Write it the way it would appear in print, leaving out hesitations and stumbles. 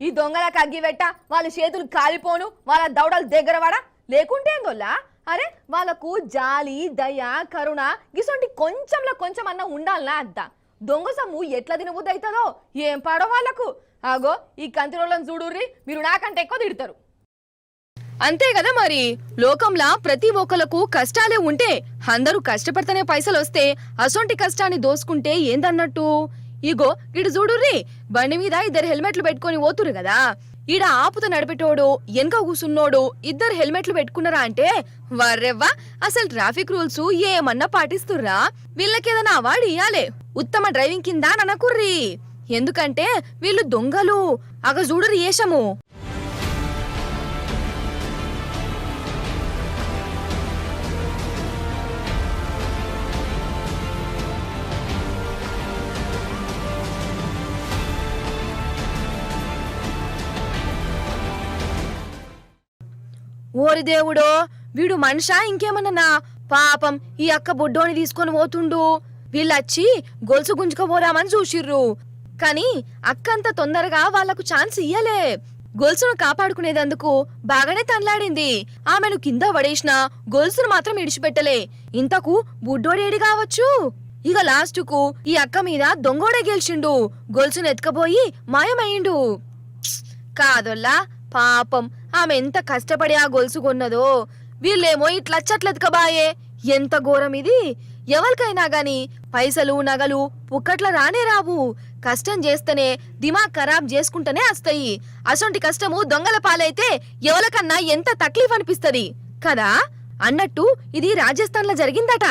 ఈ దొంగలకు అగ్గివెట్ట వాళ్ళ చేతులు కాలిపోను, వాళ్ళ దవడలు దగ్గర పడా లేకుంటే ఏందోల్లా. అరే వాళ్ళకు జాలి దయ కరుణ గిసొంటి కొంచెంలో కొంచెం అన్న ఉండాలనా అద్దా. దొంగ సమ్ము ఎట్లా తినబుద్ధి అవుతుందో ఏం పాడో వాళ్ళకు. ఆగో ఈ కంతిరోళ్ళని చూడుర్రి, మీరు నాకంటే ఎక్కువ తిడతారు. అంతే కదా మరి, లోకంలా ప్రతి ఒక్కలకు కష్టాలే ఉంటే అందరూ కష్టపడితేనే పైసలు వస్తే అసొంటి కష్టాన్ని దోసుకుంటే ఏందన్నట్టు. ఇగో ఇటు చూడుర్రి, బండి మీద ఇద్దరు హెల్మెట్లు పెట్టుకొని పోతురు కదా, ఈడ ఆపుత నడిపేటోడు వెనక కూసున్నోడు ఇద్దరు హెల్మెట్లు పెట్టుకున్నారా అంటే వర్రెవ్వా, అసలు ట్రాఫిక్ రూల్స్ ఏమన్నా పాటిస్తుర్రా? వీళ్ళకేదైనా అవార్డు ఇయ్యాలే ఉత్తమ డ్రైవింగ్ కింద ననకుర్రి. ఎందుకంటే వీళ్ళు దొంగలు. అగ చూడుర్రి ఏషము. ఓరి దేవుడో, వీడు మనిషా ఇంకేమన్నా? పాపం ఈ అక్క బొడ్డోని తీసుకొని పోతుండు. వీళ్ళొచ్చి గొలుసు గుంజుకపోదామని చూసిర్రు, కాని అక్క అంత తొందరగా వాళ్లకు ఛాన్స్ ఇయ్యలే. గొలుసును కాపాడుకునేదందుకు బాగానే తన్లాడింది. ఆమెను కింద పడేసిన గొలుసును మాత్రం ఇడిచిపెట్టలే. ఇంతకు బుడ్డోడేడి కావచ్చు. ఇక లాస్టుకు ఈ అక్క మీద దొంగోడే గెలిచిండు. గొలుసును ఎత్తుకపోయి మాయమయ్యిండు. కాదొల్లా, పాపం ఆమె ఎంత కష్టపడి ఆ గొలుసు కొన్నదో. వీళ్ళేమో ఇట్లచ్చట్లెతకబాయే. ఎంత ఘోరం ఇది. ఎవరికైనా గాని పైసలు నగలు పుక్కట్ల రానే రావు. కష్టం చేస్తేనే దిమాగ్ ఖరాబ్ చేసుకుంటూనే వస్తాయి. అసొంటి కష్టము దొంగల పాలైతే ఎవరికన్నా ఎంత తక్లీఫ్ అనిపిస్తది కదా. అన్నట్టు ఇది రాజస్థాన్ లో జరిగిందట.